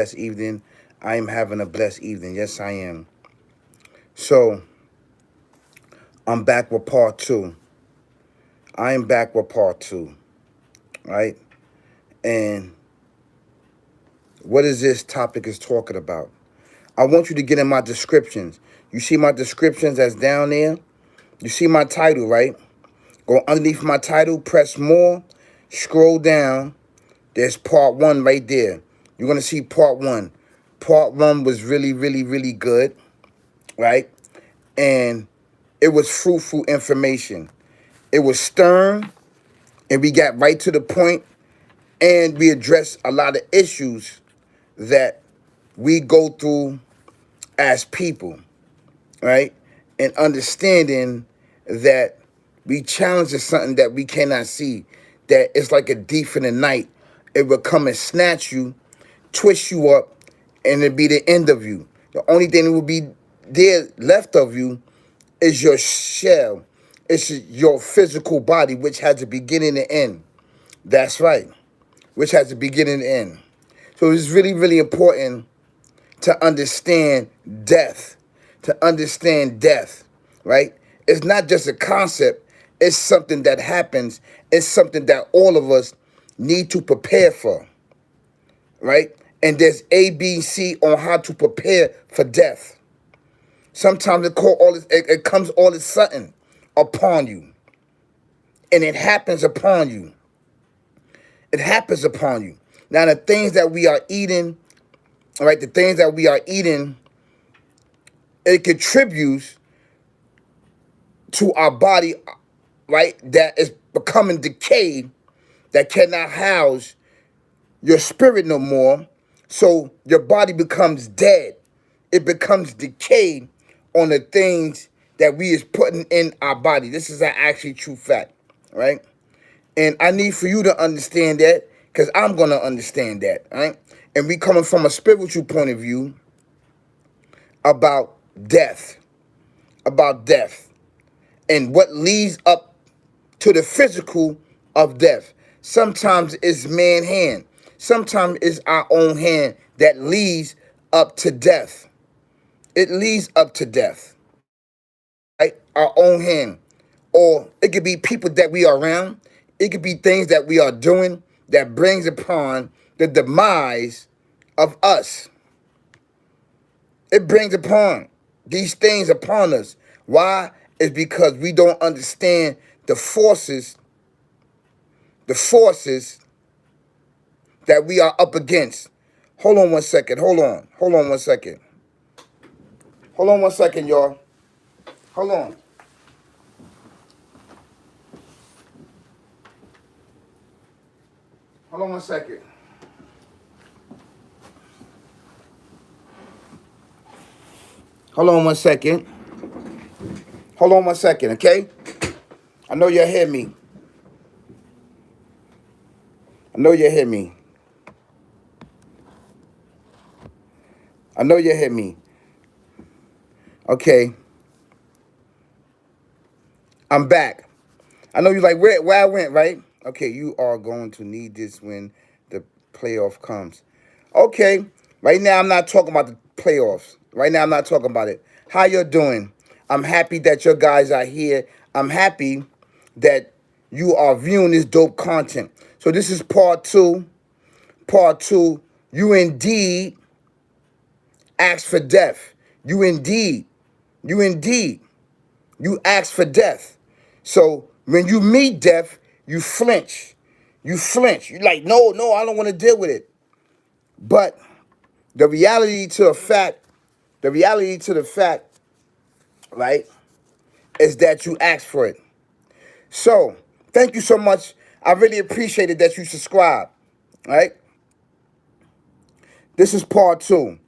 Blessed evening. I am having a blessed evening. Yes, I am. So I'm back with part two. I am back with part two, right? And what is this topic is talking about? I want you to get in my descriptions. You see my descriptions that's down there? You see my title, right? Go underneath my title, press more, scroll down. There's part one right there. You're going to see part one. Part one was really, really, really good, right? And it was fruitful information. It was stern, and we got right to the point, and we addressed a lot of issues that we go through as people, right? And understanding that we challenge is something that we cannot see, that it's like a thief in the night. It will come and snatch you, twist you up, and it'll be the end of you. The only thing that will be there left of you is your shell. It's your physical body, which has a beginning and end. That's right, which has a beginning and end. So it's really, really important to understand death, right? It's not just a concept, it's something that happens, it's something that all of us need to prepare for, right? And there's A, B, C on how to prepare for death. Sometimes it comes all of a sudden upon you, and it happens upon you. It happens upon you. Now, the things that we are eating, right? The things that we are eating, it contributes to our body, right? That is becoming decayed, that cannot house your spirit no more. So your body becomes dead. It becomes decayed on the things that we is putting in our body. This is an actually true fact, right? And I need for you to understand that, because I'm going to understand that, right? And we coming from a spiritual point of view about death, about death, and what leads up to the physical of death. Sometimes it's man's hand. Sometimes it's our own hand that leads up to death. It leads up to death, right? Our own hand. Or it could be people that we are around. It could be things that we are doing that brings upon the demise of us. It brings upon these things upon us. Why? It's because we don't understand the forces that we are up against. Hold on one second. Hold on one second. Hold on one second, y'all. Hold on. Hold on one second. Hold on one second. Hold on one second, okay? I know you hear me. I know you hear me. I know you hear me. Okay. I'm back. I know you're like, where I went, right? Okay, you are going to need this when the playoff comes. Okay, right now I'm not talking about the playoffs. Right now I'm not talking about it. How you doing? I'm happy that your guys are here. I'm happy that you are viewing this dope content. So this is part two. Part two, you indeed asked for death. You indeed, you indeed, you asked for death. So when you meet death, you flinch. You flinch. You're like, no, I don't want to deal with it. But the reality to the fact, right, is that you asked for it. So thank you so much. I really appreciate it that you subscribe. Right? This is part two.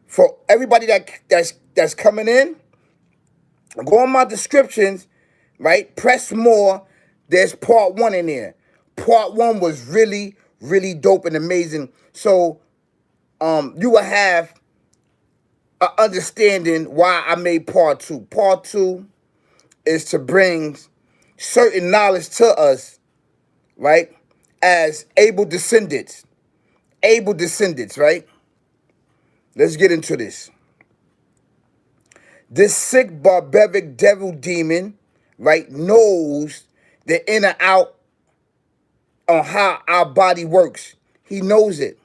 For everybody that's coming in, go on my descriptions, right? Press more. There's part one in there. Part one was really, really dope and amazing. So you will have an understanding why I made part two. Part two is to bring certain knowledge to us, right? As able descendants, right? Let's get into this. This sick, barbaric devil demon, right, knows the in and out on how our body works. He knows it.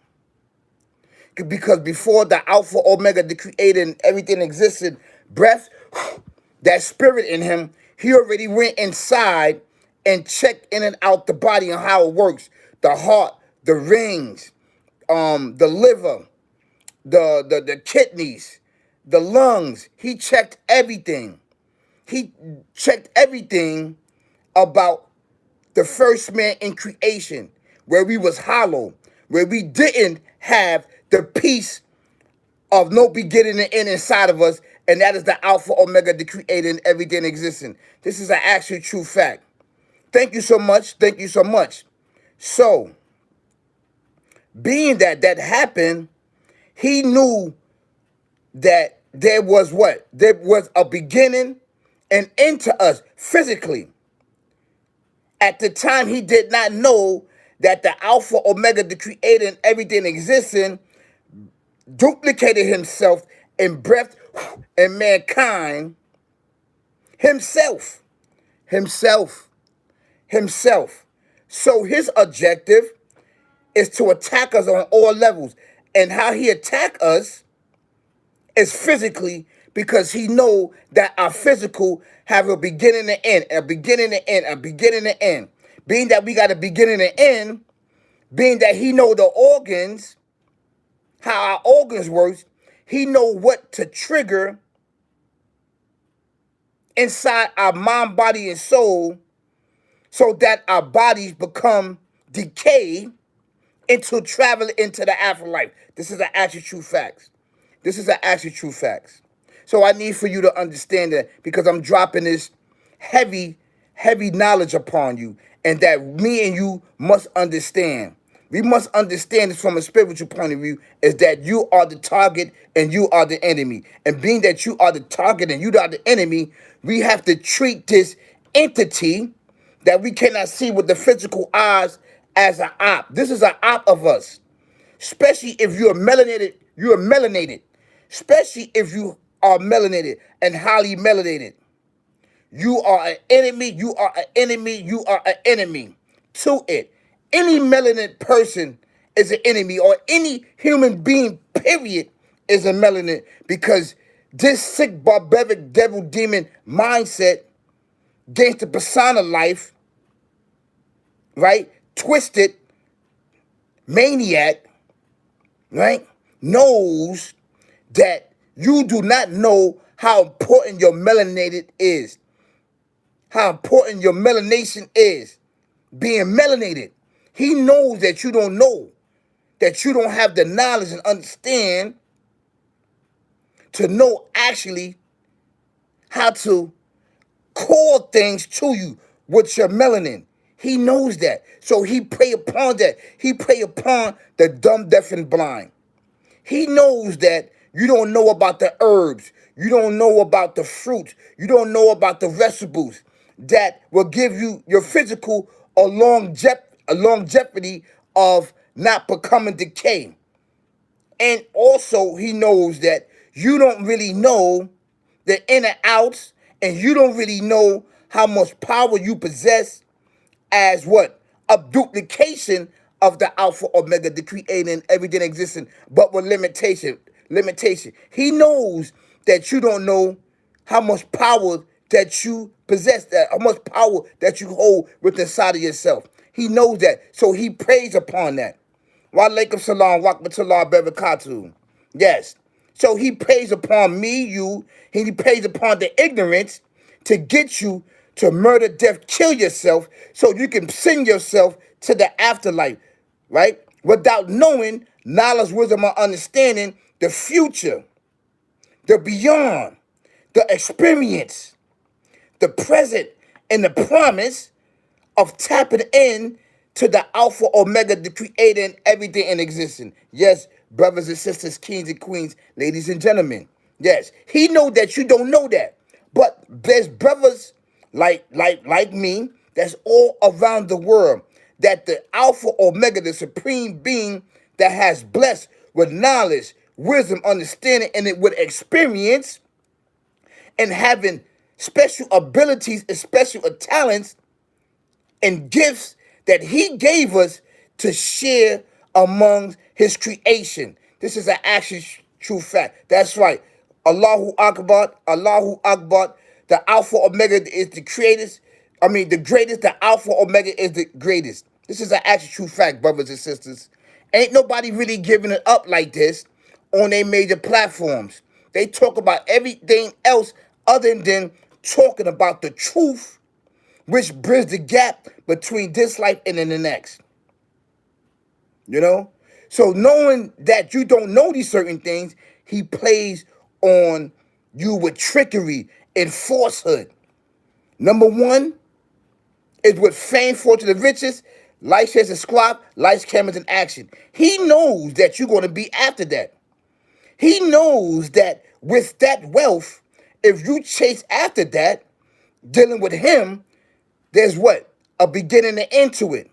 Because before the Alpha Omega, the creator and everything existed, breath, that spirit in him, he already went inside and checked in and out the body and how it works. The heart, the rings, the liver, the kidneys, the lungs. He checked everything. He checked everything about the first man in creation, where we was hollow, where we didn't have the peace of no beginning and end inside of us, and that is the Alpha Omega, the creator and everything existing. This is an actual true fact. Thank you so much. Thank you so much. So, being that that happened, he knew that there was what? There was a beginning and end to us physically. At the time, he did not know that the Alpha Omega, the creator and everything existing, duplicated himself in breath and mankind himself. So his objective is to attack us on all levels. And how he attack us is physically, because he know that our physical have a beginning and end, a beginning and end, a beginning and end. Being that we got a beginning and end, being that he know the organs, how our organs works, he know what to trigger inside our mind, body, and soul, so that our bodies become decay into traveling into the afterlife. This is an actual true facts. This is an actual true facts. So I need for you to understand that, because I'm dropping this heavy, heavy knowledge upon you, and that me and you must understand. We must understand this from a spiritual point of view, is that you are the target and you are the enemy. And being that you are the target and you are the enemy, we have to treat this entity that we cannot see with the physical eyes as an op. This is an op of us. Especially if you are melanated, Especially if you are melanated and highly melanated. You are an enemy, you are an enemy, you are an enemy to it. Any melanated person is an enemy, or any human being, period, is a melanated, because this sick, barbaric, devil, demon mindset against the persona life, right? Twisted maniac, right? Knows that you do not know how important your melanated is. How important your melanation is. Being melanated. He knows that you don't know. That you don't have the knowledge and understand to know actually how to call things to you with your melanin. He knows that. So he prey upon that. He prey upon the dumb, deaf, and blind. He knows that you don't know about the herbs. You don't know about the fruits. You don't know about the vegetables that will give you your physical a longevity of not becoming decay. And also he knows that you don't really know the in and outs, and you don't really know how much power you possess as what? A duplication of the Alpha Omega, the creator and everything existing, but with limitation. He knows that you don't know how much power that you possess, that how much power that you hold within inside of yourself. He knows that. So he preys upon that. Walaikum salam, wakmatullah barakatuh. Yes. So he preys upon me, you, and he preys upon the ignorance to get you to murder, death, kill yourself, so you can send yourself to the afterlife, right? Without knowing knowledge, wisdom, or understanding the future, the beyond, the experience, the present, and the promise of tapping in to the Alpha Omega, the creator and everything in existence. Yes, brothers and sisters, kings and queens, ladies and gentlemen. Yes, he know that you don't know that. But there's brothers like me that's all around the world, that the Alpha Omega, the supreme being that has blessed with knowledge, wisdom, understanding, and it with experience and having special abilities and special talents and gifts that he gave us to share among his creation. This is an actual true fact. That's right. Allahu Akbar, Allahu Akbar. The Alpha Omega is the greatest. I mean, the greatest. The Alpha Omega is the greatest. This is an actual true fact, brothers and sisters. Ain't nobody really giving it up like this on their major platforms. They talk about everything else other than talking about the truth, which bridges the gap between this life and then the next. You know? So knowing that you don't know these certain things, he plays on you with trickery and falsehood. Number one is with fame, fortune, and riches, life shares and squab, life's cameras in action. He knows that you're going to be after that. He knows that with that wealth, if you chase after that, dealing with him, there's what? A beginning and end to it.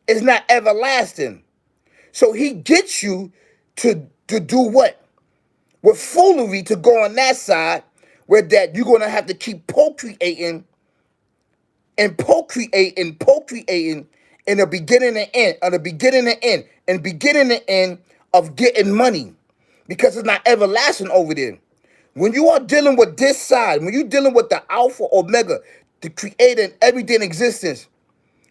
It's not everlasting. So he gets you to do what? With foolery to go on that side, where that you're going to have to keep procreating and procreating in the beginning and end, of the beginning and end, and beginning and end of getting money. Because it's not everlasting over there. When you are dealing with this side, when you're dealing with the Alpha Omega, the creator and everything in existence,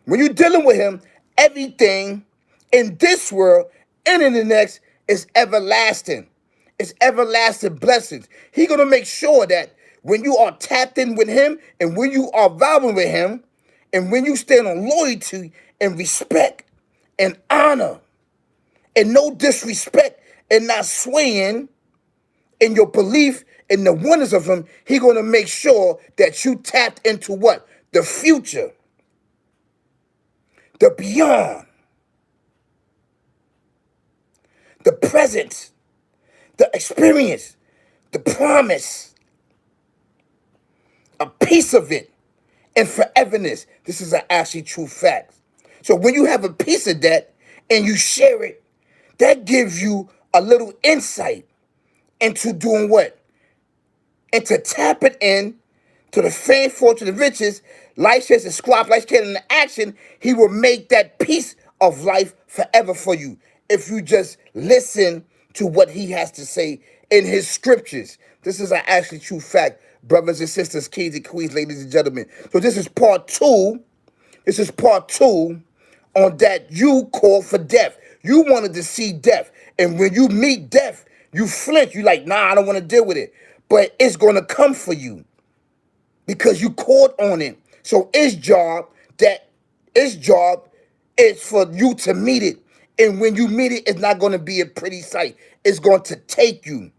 when you're dealing with him, everything in this world and in the next is everlasting. It's everlasting blessings. He's going to make sure that when you are tapped in with him and when you are vibing with him and when you stand on loyalty and respect and honor and no disrespect and not swaying in your belief in the wonders of him, he's going to make sure that you tapped into what? The future, the beyond, the present, the experience, the promise, a piece of it, and foreverness. This is an actually true fact. So when you have a piece of that and you share it, that gives you a little insight into doing what? And to tap it in to the fame, fortune, and riches, life shares and squab, life shares in action, he will make that piece of life forever for you. If you just listen to what he has to say in his scriptures. This is an actually true fact, brothers and sisters, kings and queens, ladies and gentlemen. So this is part two. This is part two on that you call for death. You wanted to see death. And when you meet death, you flinch. You like, nah, I don't want to deal with it. But it's going to come for you because you caught on it. So its job is for you to meet it. And when you meet it, it's not going to be a pretty sight. It's going to take you.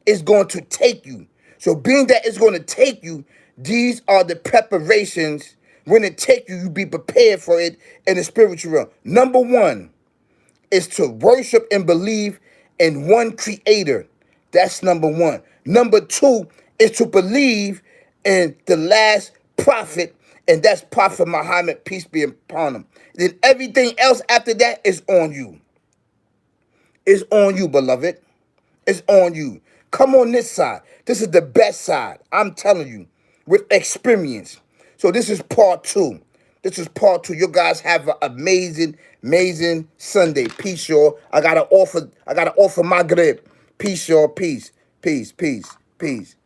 It's going to take you. So being that it's going to take you, these are the preparations. When it take you, you be prepared for it in the spiritual realm. Number one is to worship and believe in one creator. That's number one. Number two is to believe in the last prophet, and that's Prophet Muhammad, peace be upon him. Then everything else after that is on you. It's on you, beloved. It's on you. Come on this side. This is the best side. I'm telling you, with experience. So this is part two. This is part two. You guys have an amazing, amazing Sunday. Peace, y'all. I gotta offer Maghrib. Peace, y'all. Peace. Peace. Peace. Peace.